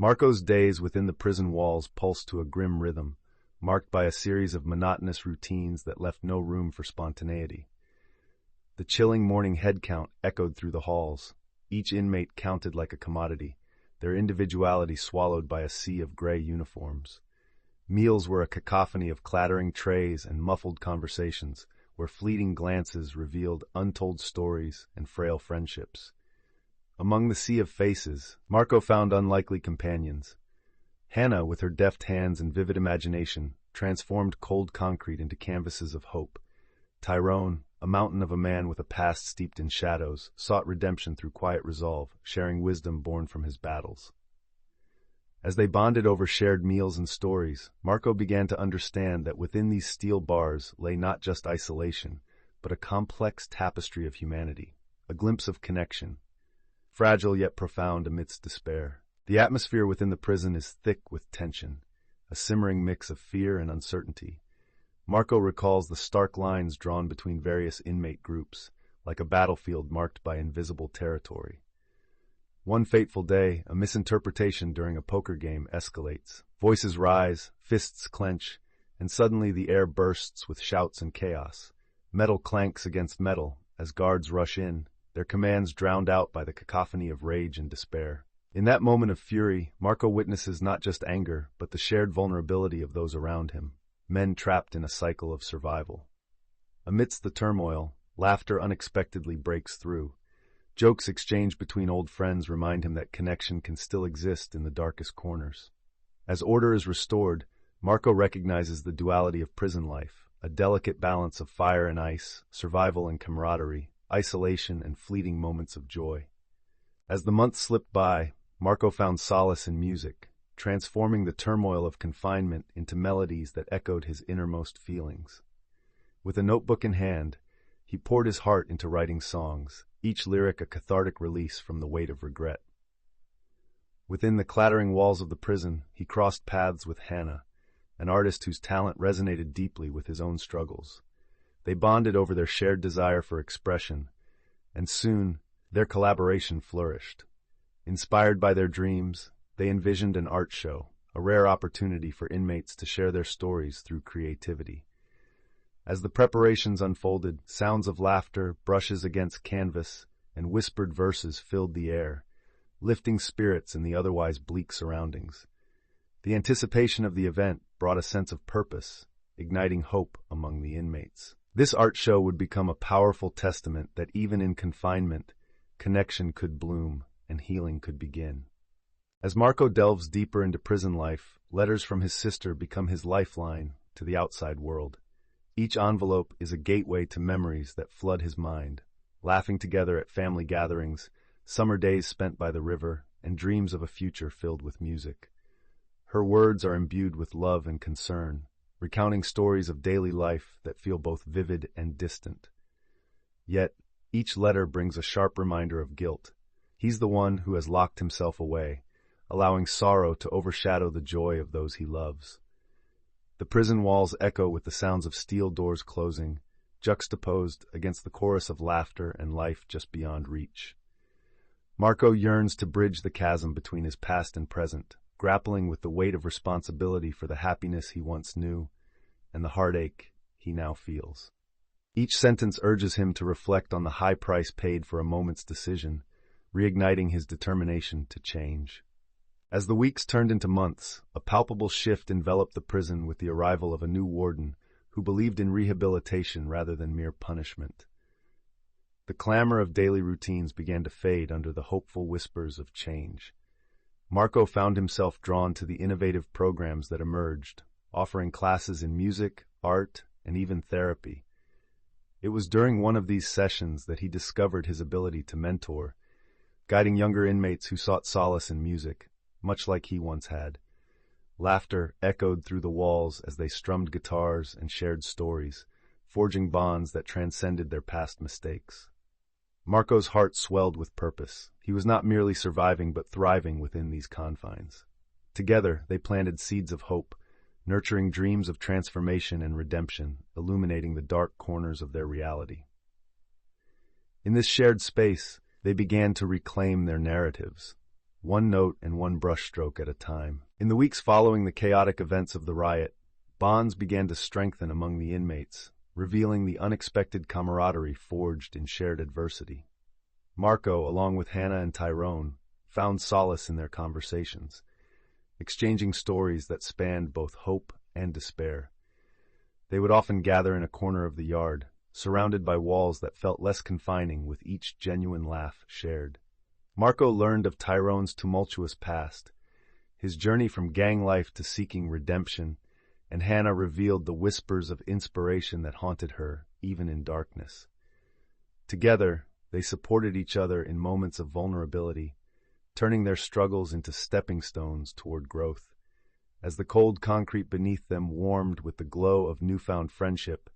Marco's days within the prison walls pulsed to a grim rhythm, marked by a series of monotonous routines that left no room for spontaneity. The chilling morning head count echoed through the halls. Each inmate counted like a commodity, their individuality swallowed by a sea of gray uniforms. Meals were a cacophony of clattering trays and muffled conversations, where fleeting glances revealed untold stories and frail friendships. Among the sea of faces, Marco found unlikely companions. Hannah, with her deft hands and vivid imagination, transformed cold concrete into canvases of hope. Tyrone, a mountain of a man with a past steeped in shadows, sought redemption through quiet resolve, sharing wisdom born from his battles. As they bonded over shared meals and stories, Marco began to understand that within these steel bars lay not just isolation, but a complex tapestry of humanity, a glimpse of connection, fragile yet profound amidst despair. The atmosphere within the prison is thick with tension, a simmering mix of fear and uncertainty. Marco recalls the stark lines drawn between various inmate groups, like a battlefield marked by invisible territory. One fateful day, a misinterpretation during a poker game escalates. Voices rise, fists clench, and suddenly the air bursts with shouts and chaos. Metal clanks against metal as guards rush in, their commands drowned out by the cacophony of rage and despair. In that moment of fury, Marco witnesses not just anger, but the shared vulnerability of those around him, men trapped in a cycle of survival. Amidst the turmoil, laughter unexpectedly breaks through. Jokes exchanged between old friends remind him that connection can still exist in the darkest corners. As order is restored, Marco recognizes the duality of prison life, a delicate balance of fire and ice, survival and camaraderie, isolation and fleeting moments of joy. As the months slipped by, Marco found solace in music, transforming the turmoil of confinement into melodies that echoed his innermost feelings. With a notebook in hand, he poured his heart into writing songs, each lyric a cathartic release from the weight of regret. Within the clattering walls of the prison, he crossed paths with Hannah, an artist whose talent resonated deeply with his own struggles. They bonded over their shared desire for expression, and soon their collaboration flourished. Inspired by their dreams, they envisioned an art show, a rare opportunity for inmates to share their stories through creativity. As the preparations unfolded, sounds of laughter, brushes against canvas, and whispered verses filled the air, lifting spirits in the otherwise bleak surroundings. The anticipation of the event brought a sense of purpose, igniting hope among the inmates. This art show would become a powerful testament that even in confinement, connection could bloom and healing could begin. As Marco delves deeper into prison life, letters from his sister become his lifeline to the outside world. Each envelope is a gateway to memories that flood his mind, laughing together at family gatherings, summer days spent by the river, and dreams of a future filled with music. Her words are imbued with love and concern, recounting stories of daily life that feel both vivid and distant. Yet, each letter brings a sharp reminder of guilt. He's the one who has locked himself away, allowing sorrow to overshadow the joy of those he loves. The prison walls echo with the sounds of steel doors closing, juxtaposed against the chorus of laughter and life just beyond reach. Marco yearns to bridge the chasm between his past and present, grappling with the weight of responsibility for the happiness he once knew and the heartache he now feels. Each sentence urges him to reflect on the high price paid for a moment's decision, reigniting his determination to change. As the weeks turned into months, a palpable shift enveloped the prison with the arrival of a new warden who believed in rehabilitation rather than mere punishment. The clamor of daily routines began to fade under the hopeful whispers of change. Marco found himself drawn to the innovative programs that emerged, offering classes in music, art, and even therapy. It was during one of these sessions that he discovered his ability to mentor, guiding younger inmates who sought solace in music, much like he once had. Laughter echoed through the walls as they strummed guitars and shared stories, forging bonds that transcended their past mistakes. Marco's heart swelled with purpose. He was not merely surviving but thriving within these confines. Together, they planted seeds of hope, nurturing dreams of transformation and redemption, illuminating the dark corners of their reality. In this shared space, they began to reclaim their narratives. one note and one brushstroke at a time. In the weeks following the chaotic events of the riot, bonds began to strengthen among the inmates, revealing the unexpected camaraderie forged in shared adversity. Marco, along with Hannah and Tyrone, found solace in their conversations, exchanging stories that spanned both hope and despair. They would often gather in a corner of the yard, surrounded by walls that felt less confining with each genuine laugh shared. Marco learned of Tyrone's tumultuous past, his journey from gang life to seeking redemption, and Hannah revealed the whispers of inspiration that haunted her, even in darkness. Together, they supported each other in moments of vulnerability, turning their struggles into stepping stones toward growth. As the cold concrete beneath them warmed with the glow of newfound friendship,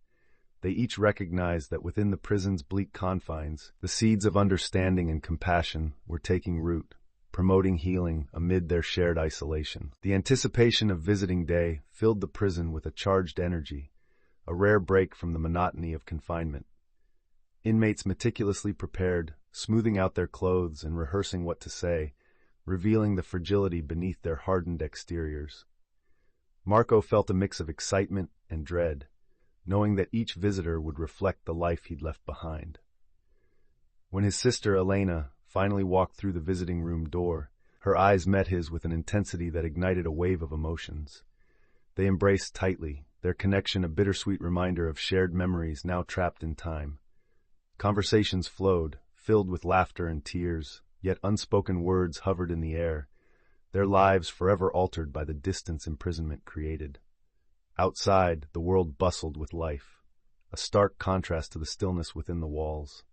they each recognized that within the prison's bleak confines, the seeds of understanding and compassion were taking root, promoting healing amid their shared isolation. The anticipation of visiting day filled the prison with a charged energy, a rare break from the monotony of confinement. Inmates meticulously prepared, smoothing out their clothes and rehearsing what to say, revealing the fragility beneath their hardened exteriors. Marco felt a mix of excitement and dread, knowing that each visitor would reflect the life he'd left behind. When his sister Elena finally walked through the visiting room door, her eyes met his with an intensity that ignited a wave of emotions. They embraced tightly, their connection a bittersweet reminder of shared memories now trapped in time. Conversations flowed, filled with laughter and tears, yet unspoken words hovered in the air, their lives forever altered by the distance imprisonment created. Outside, the world bustled with life, a stark contrast to the stillness within the walls.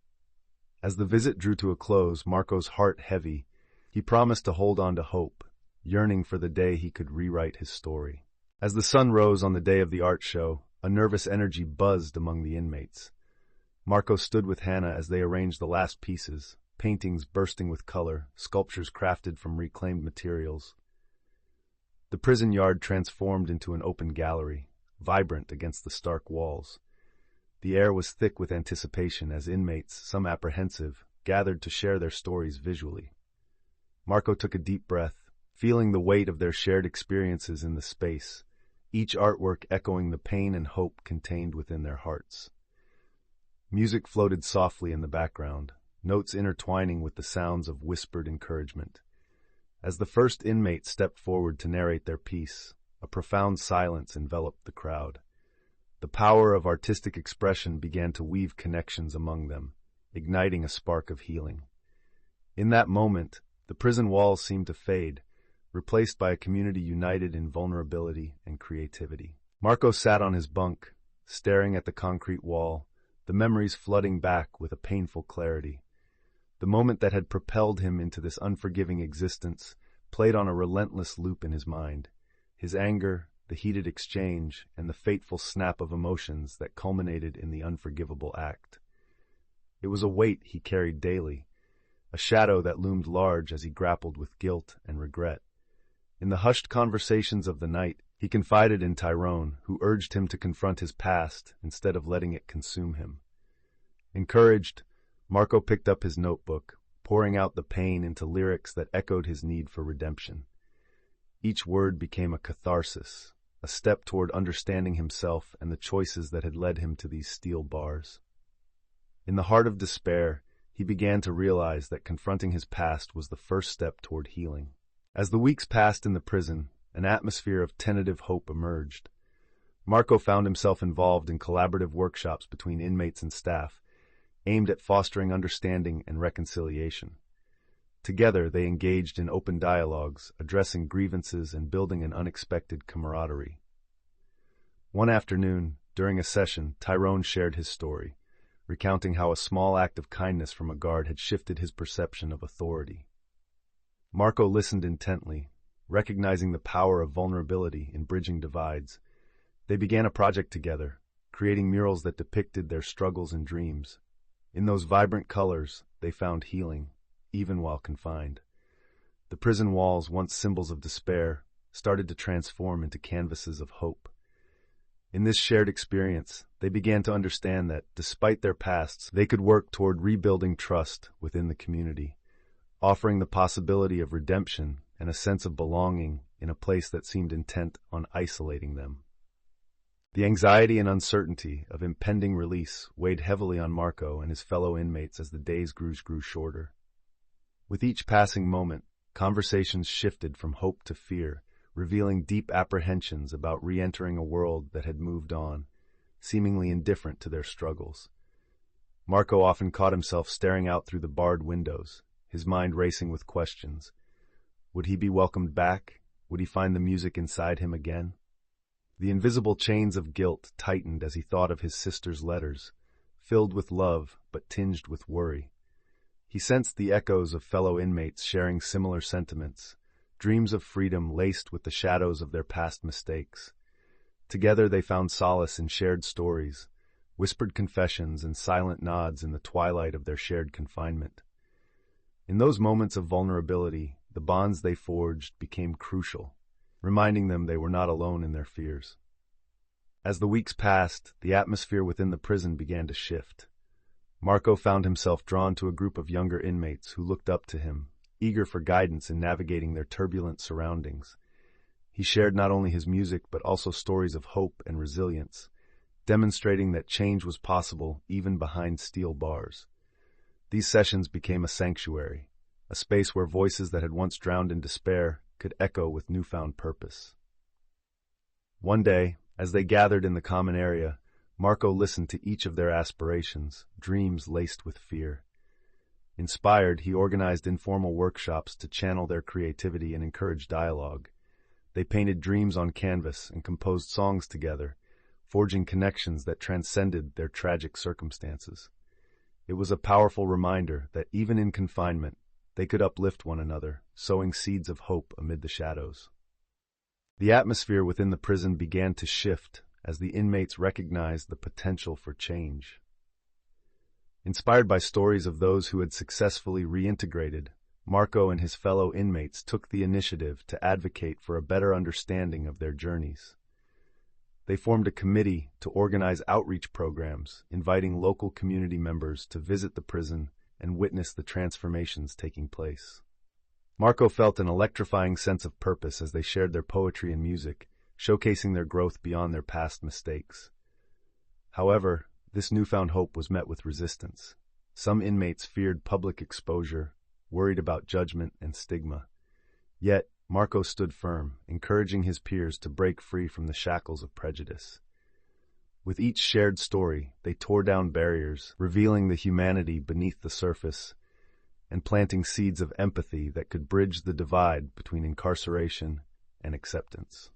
As the visit drew to a close, Marco's heart heavy, he promised to hold on to hope, yearning for the day he could rewrite his story. As the sun rose on the day of the art show, a nervous energy buzzed among the inmates. Marco stood with Hannah as they arranged the last pieces, paintings bursting with color, sculptures crafted from reclaimed materials. The prison yard transformed into an open gallery, vibrant against the stark walls. The air was thick with anticipation as inmates, some apprehensive, gathered to share their stories visually. Marco took a deep breath, feeling the weight of their shared experiences in the space, each artwork echoing the pain and hope contained within their hearts. Music floated softly in the background, notes intertwining with the sounds of whispered encouragement. As the first inmate stepped forward to narrate their piece, a profound silence enveloped the crowd. The power of artistic expression began to weave connections among them, igniting a spark of healing. In that moment, the prison walls seemed to fade, replaced by a community united in vulnerability and creativity. Marco sat on his bunk, staring at the concrete wall, the memories flooding back with a painful clarity. The moment that had propelled him into this unforgiving existence played on a relentless loop in his mind. His anger, the heated exchange, and the fateful snap of emotions that culminated in the unforgivable act. It was a weight he carried daily, a shadow that loomed large as he grappled with guilt and regret. In the hushed conversations of the night, he confided in Tyrone, who urged him to confront his past instead of letting it consume him. Encouraged, Marco picked up his notebook, pouring out the pain into lyrics that echoed his need for redemption. Each word became a catharsis, a step toward understanding himself and the choices that had led him to these steel bars. In the heart of despair, he began to realize that confronting his past was the first step toward healing. As the weeks passed in the prison, an atmosphere of tentative hope emerged. Marco found himself involved in collaborative workshops between inmates and staff, aimed at fostering understanding and reconciliation. Together, they engaged in open dialogues, addressing grievances and building an unexpected camaraderie. One afternoon, during a session, Tyrone shared his story, recounting how a small act of kindness from a guard had shifted his perception of authority. Marco listened intently, recognizing the power of vulnerability in bridging divides. They began a project together, creating murals that depicted their struggles and dreams. In those vibrant colors, they found healing, even while confined. The prison walls, once symbols of despair, started to transform into canvases of hope. In this shared experience, they began to understand that, despite their pasts, they could work toward rebuilding trust within the community, offering the possibility of redemption and a sense of belonging in a place that seemed intent on isolating them. The anxiety and uncertainty of impending release weighed heavily on Marco and his fellow inmates as the days grew shorter. With each passing moment, conversations shifted from hope to fear, revealing deep apprehensions about re-entering a world that had moved on, seemingly indifferent to their struggles. Marco often caught himself staring out through the barred windows, his mind racing with questions. Would he be welcomed back? Would he find the music inside him again? The invisible chains of guilt tightened as he thought of his sister's letters, filled with love but tinged with worry. He sensed the echoes of fellow inmates sharing similar sentiments, dreams of freedom laced with the shadows of their past mistakes. Together they found solace in shared stories, whispered confessions and silent nods in the twilight of their shared confinement. In those moments of vulnerability, the bonds they forged became crucial, reminding them they were not alone in their fears. As the weeks passed, the atmosphere within the prison began to shift. Marco found himself drawn to a group of younger inmates who looked up to him, eager for guidance in navigating their turbulent surroundings. He shared not only his music but also stories of hope and resilience, demonstrating that change was possible even behind steel bars. These sessions became a sanctuary, a space where voices that had once drowned in despair could echo with newfound purpose. One day, as they gathered in the common area, Marco listened to each of their aspirations, dreams laced with fear. Inspired, he organized informal workshops to channel their creativity and encourage dialogue. They painted dreams on canvas and composed songs together, forging connections that transcended their tragic circumstances. It was a powerful reminder that even in confinement, they could uplift one another, sowing seeds of hope amid the shadows. The atmosphere within the prison began to shift as the inmates recognized the potential for change. Inspired by stories of those who had successfully reintegrated, Marco and his fellow inmates took the initiative to advocate for a better understanding of their journeys. They formed a committee to organize outreach programs, inviting local community members to visit the prison and witness the transformations taking place. Marco felt an electrifying sense of purpose as they shared their poetry and music, showcasing their growth beyond their past mistakes. However, this newfound hope was met with resistance. Some inmates feared public exposure, worried about judgment and stigma. Yet, Marco stood firm, encouraging his peers to break free from the shackles of prejudice. With each shared story, they tore down barriers, revealing the humanity beneath the surface, and planting seeds of empathy that could bridge the divide between incarceration and acceptance.